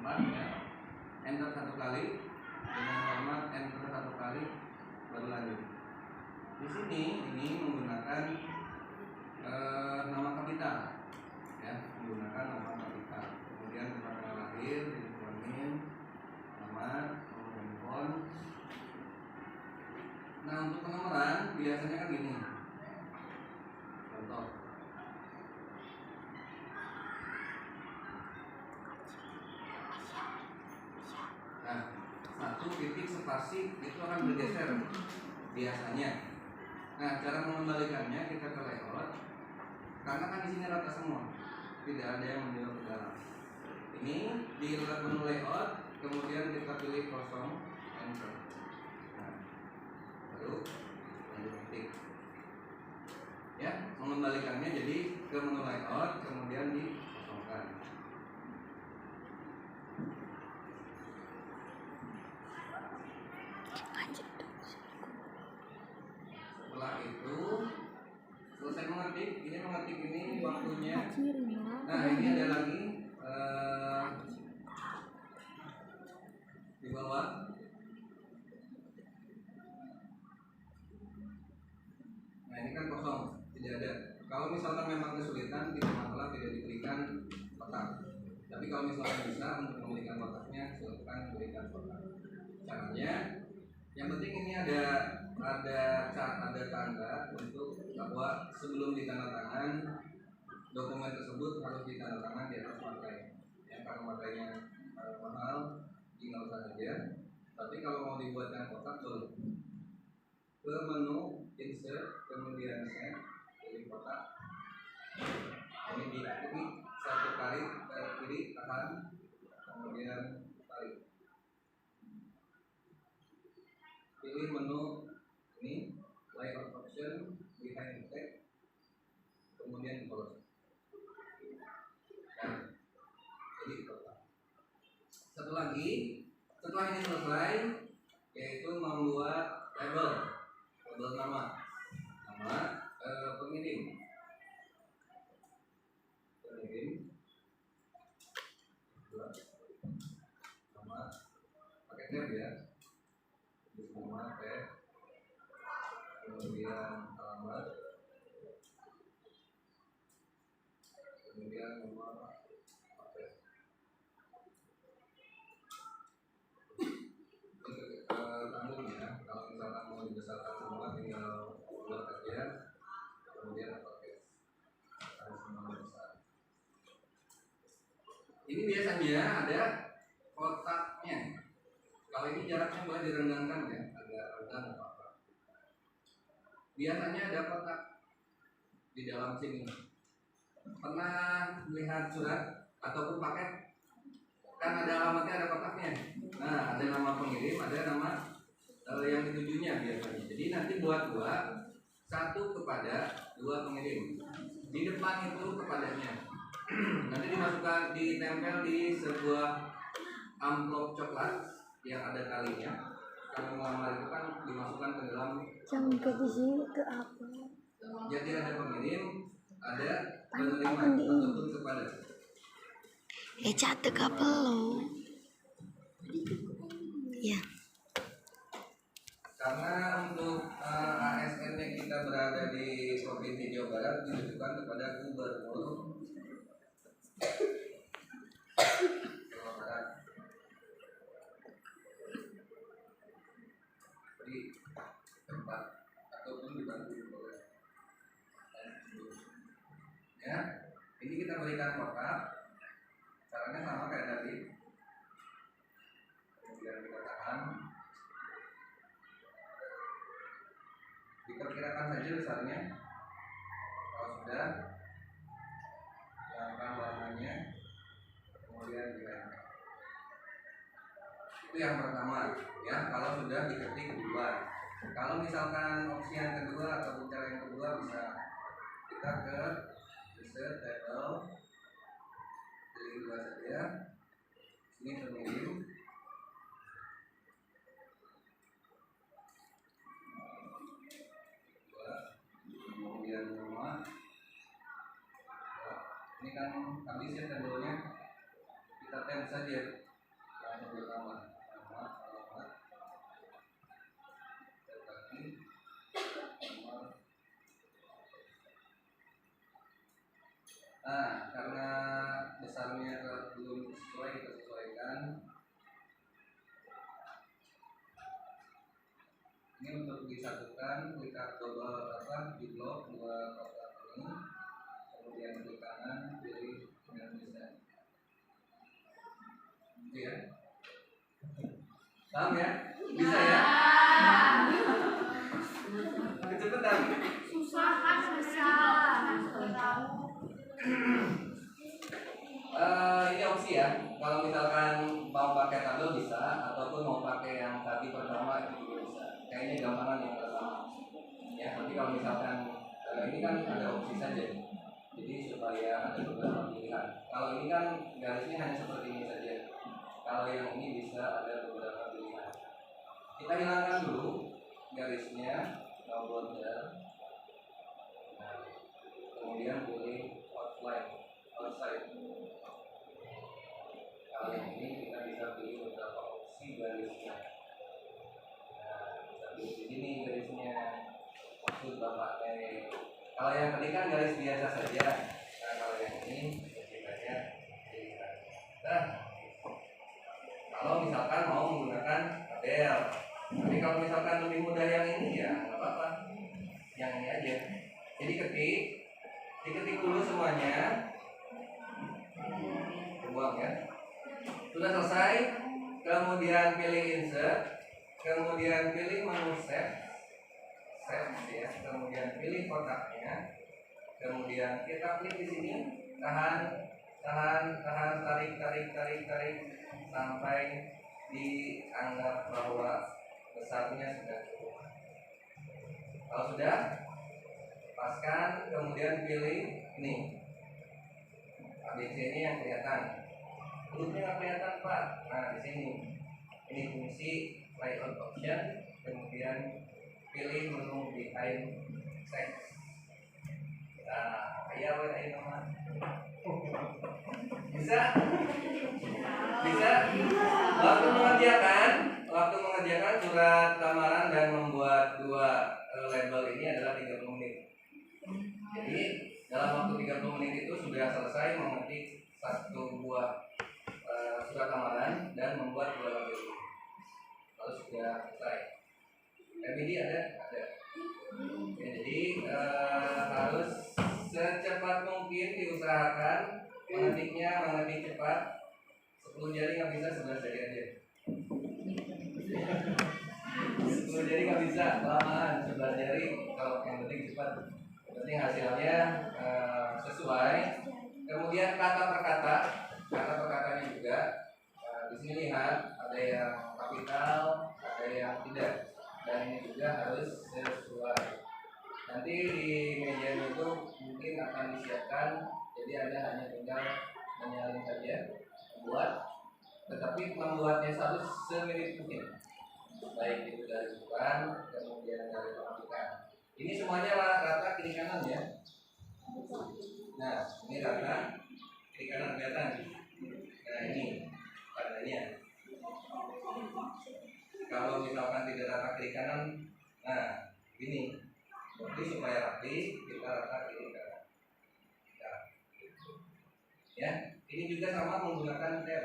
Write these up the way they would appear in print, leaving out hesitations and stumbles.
tempat ya. Enter satu kali dengan format enter satu kali baru lanjut. Di sini ini menggunakan nama kapital ya, menggunakan nama kapital. Kemudian tanggal lahir dituangin, nama, nomor handphone. Nah, untuk penomoran biasanya kan gini. Contoh. Nah, satu titik spasi itu akan bergeser biasanya. Nah, cara mengembalikannya kita ke layout. Karena kan di sini rata semua, tidak ada yang menjual ke dalam. Ini di menu layout, kemudian kita pilih kosong, enter. Nah, baru lanjut ketik. Ya, mengembalikannya jadi ke menu layout, kemudian dikosongkan. Setelah itu selesai mengetik, ini mengetik ini waktunya. Nah, ini ada lagi di bawah. Nah, ini kan kosong, tidak ada. Kalau misalkan memang kesulitan, tidak masalah, tidak diberikan kotak. Tapi kalau misalkan bisa untuk memberikan kotaknya, silakan berikan kotak. Caranya, yang penting ini ada tanda untuk bahwa sebelum ditandatangan dokumen tersebut harus ditandatangan di atas materai. Yang karena materainya mahal, tinggal saja. Tapi kalau mau dibuatkan kotak boleh. Ke menu insert, kemudian send, pilih kotak. Ini diklik satu kali ke kiri, tahan, kemudian tarik. Pilih menu ini layout option, behind text, kemudian close. Nah, jadi kotak. Setelah ini selesai, yaitu membuat label nama pengirim nama pakai tab ya, nama tab, kemudian alamat, kemudian nomor HP. Tanggung ya, kalau misalkan mau dibesarkan semua tinggal buat aja, kemudian pakai harus semua besar. Ini biasanya ada kotaknya. Kalau ini jaraknya boleh direnggangkan ya, agak rendah apa-apa. Biasanya ada kotak di dalam sini. Pernah lihat surat ataupun paket? Kan ada alamatnya, ada kotaknya. Nah, ada nama pengirim, ada nama yang ditujunya biasanya. Jadi nanti buat satu kepada dua pengirim. Di depan itu kepadanya. Nanti dimasukkan, ditempel di sebuah amplop coklat yang ada talinya. Kalau melamar itu kan dimasukkan ke dalam. Jangan ke di sini ke apa? Jadi ada pengirim, ada penerima ataupun kepada. Catat apa lo? Ya. Karena untuk ASN-nya kita berada di Provinsi Jawa Barat ditujukan kepada Gubernur Jawa Barat. Di tempat ataupun dibantu oleh ya. Ini kita berikan kotak. Caranya sama kayak tadi. Kemudian kita tahan. Diperkirakan saja besarnya. Kalau sudah, hilangkan warnanya, kemudian dihilangkan. Itu yang pertama, ya. Kalau sudah diketik duluan. Kalau misalkan opsi yang kedua atau cara yang kedua bisa kita ke insert table, pilih dua saja. Ini pengirim. Kemudian nama. Ini kan habis ya tabelnya, kita tab saja. disatukan, klik double di blok dua kotak ini, kemudian klik kanan, pilih Indonesia. Gitu ya. Paham ya? Bisa ya? Kecepatan. Susah. Ini opsi ya. Kalau misalkan mau pakai tabel bisa, ataupun mau pakai yang tadi pertama itu juga bisa. Kayaknya gampangan yang pertama. Ya, tapi kalau misalkan ini kan ada opsi saja. Jadi supaya ada beberapa pilihan. Kalau ini kan garisnya hanya seperti ini saja. Kalau yang ini bisa ada beberapa pilihan. Kita hilangkan dulu garisnya, no border. Nah, kemudian pilih outline, outside. Kalau yang ini kita bisa pilih beberapa opsi garisnya. Nah, bisa pilih di sini garisnya. Maksud bapak kalau yang tadi kan garis biasa saja. Nah, kalau yang ini kita pilihan. Nah, kalau misalkan mau menggunakan tabel, tapi kalau misalkan lebih mudah yang ini ya nggak apa-apa, yang ini aja. Jadi diketik dulu semuanya, buang ya. Sudah selesai, kemudian pilih insert, kemudian pilih menu save ya, kemudian pilih kotaknya, kemudian kita klik di sini, tahan, tarik sampai dianggap bahwa besarnya sudah cukup. Kalau sudah, lepaskan, kemudian pilih ini ABC ini yang kelihatan. Hurufnya nggak kelihatan Pak. Nah di sini ini fungsi layout option, kemudian pilih menu behind text. Nah, ayo nama. Bisa? Waktu mengerjakan surat lamaran dan membuat dua label ini adalah 30 menit. Jadi dalam waktu 30 menit itu sudah selesai mengetik satu buah surat lamaran dan membuat dua label ini. Lalu sudah selesai. MIDI ada? Ya, jadi harus secepat mungkin diusahakan mengetik cepat. 10 jari nggak bisa, 11 jari aja. 10 jari nggak bisa, kelamaan. 11 jari kalau yang penting cepat. Penting hasilnya sesuai. Kemudian kata per katanya juga. Di sini lihat ada yang kapital, ada yang tidak. Dan ini juga harus sesuai. Nanti di meja itu mungkin akan disiapkan, jadi Anda hanya tinggal menyalin saja, membuat, tetapi membuatnya harus semirip mungkin, baik itu dari bukan, kemudian dari pematikan. Ini semuanya rata kiri kanan ya. Nah, ini rata kiri kanan kelihatan. Nah ini tandanya. Kalau misalkan tidak rata kiri kanan, nah ini. Jadi supaya rapi, kita rata kiri kanan. Ya, ini juga sama menggunakan tab.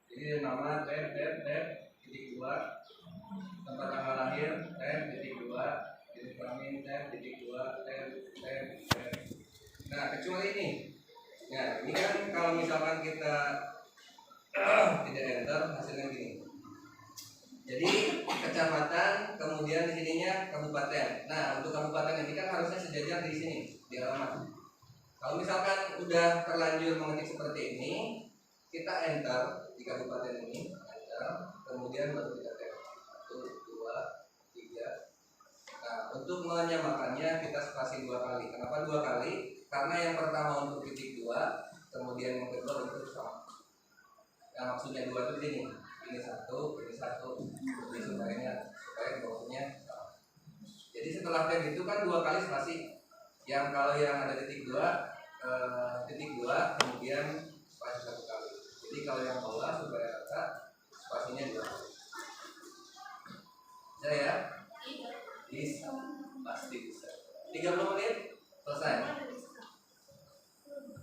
Jadi nama tab titik 2, tempat tanggal lahir tab titik 2, jenis kelamin tab titik 2, tab. Nah kecuali ini. Nah ini kan kalau misalkan kita tidak enter hasilnya gini. Jadi kecamatan, kemudian di sininya kabupaten. Nah untuk kabupaten ini kan harusnya sejajar di sini di alamat. Kalau misalkan udah terlanjur mengetik seperti ini, kita enter di kabupaten ini, enter, kemudian baru kita tab 1, 2, 3. Nah untuk menyamakannya kita spasi 2 kali. Kenapa 2 kali? Karena yang pertama untuk titik 2, kemudian yang kedua untuk sama. Nah maksudnya 2 itu di sini. Ini satu, jadi supaya bawahnya sama. Jadi setelah tab itu kan 2 kali spasi. Yang kalau yang ada titik 2, kemudian spasi 1 kali. Jadi kalau yang bawah supaya rata, spasinya 2 kali. Bisa ya? Bisa, pasti bisa. 30 menit selesai.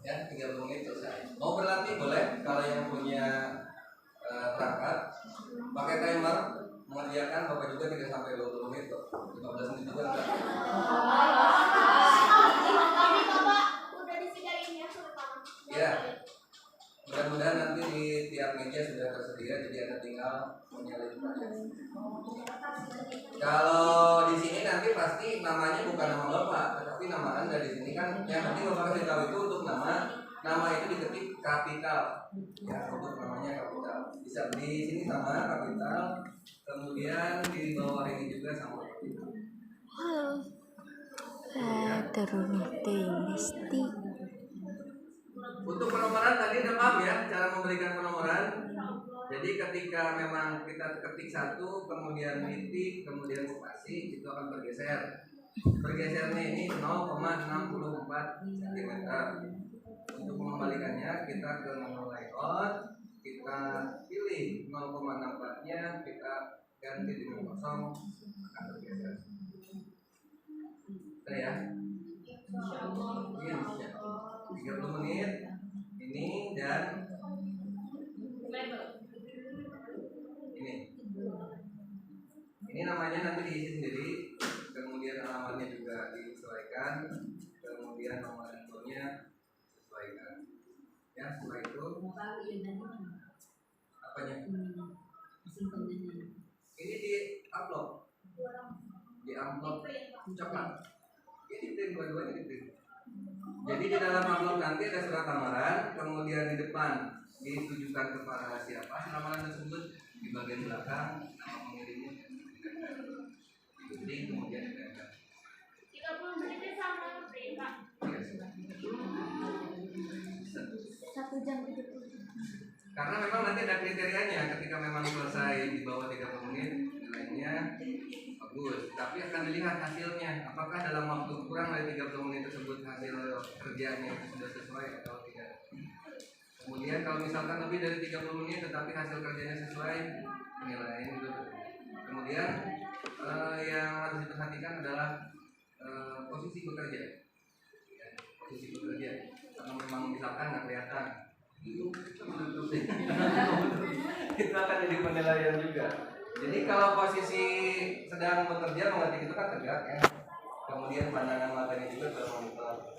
Ya, 30 menit selesai. Mau berlatih boleh kalau yang punya perangkat pakai 15 menit juga enggak. Ini Bapak udah disediain ya rekaman. Iya. Mudah-mudahan nanti di tiap meja sudah tersedia, jadi Anda tinggal menyalin saja. Kalau di sini nanti pasti namanya bukan nama Bapak, tetapi nama Anda di sini kan yang penting Bapak kasih tahu itu untuk nama itu diketik kapital. Ya, untuk namanya kapital. Bisa di sini sama kapital, kemudian di bawah ini juga sama kapital. Untuk penomoran tadi udah paham ya cara memberikan penomoran. Jadi ketika memang kita ketik satu, kemudian titik, kemudian spasi, itu akan bergeser. Bergesernya ini 0,64 cm. Untuk mengembalikannya kita ke menu layout, kita pilih 0,64-nya, kita ganti dengan kosong, akan bergeser. Oke ya. Ini 30 menit ini dan ini namanya nanti diisi sendiri, kemudian alamatnya juga disesuaikan, kemudian nomor handphonenya sesuaikan. Ya, setelah itu apanya? Ini di upload, di amplop coklat. Ini di print, dua-duanya di print. Jadi di dalam amplop nanti ada surat lamaran, kemudian di depan ditujukan kepada siapa lamaran tersebut, di bagian belakang nama pengirimnya, jadi kemudian ditempel. 30 menitnya sama print Pak. Satu jam itu. Karena memang nanti ada kriterianya, ketika memang selesai di bawah 30 menit nilainya bagus, tapi akan dilihat hasilnya apakah dalam waktu kurang dari 30 menit tersebut hasil kerjanya itu sudah sesuai atau tidak. Kemudian kalau misalkan lebih dari 30 menit tetapi hasil kerjanya sesuai, penilaian itu. Kemudian yang harus diperhatikan adalah posisi bekerja. Ya, posisi bekerja. Karena memang misalkan nggak kelihatan, itu akan jadi penilaian juga. Jadi kalau posisi sedang bekerja mengetik itu kan tegak ya. Kemudian pandangan matanya juga ke monitor.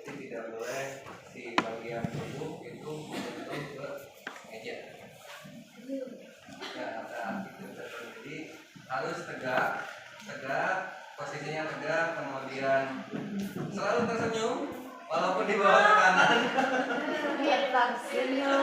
Jadi tidak boleh si bagian tubuh itu menyentuh ke meja. Nah, jadi harus tegak, posisinya tegak, kemudian selalu tersenyum walaupun di bawah tekanan. Biar tersenyum.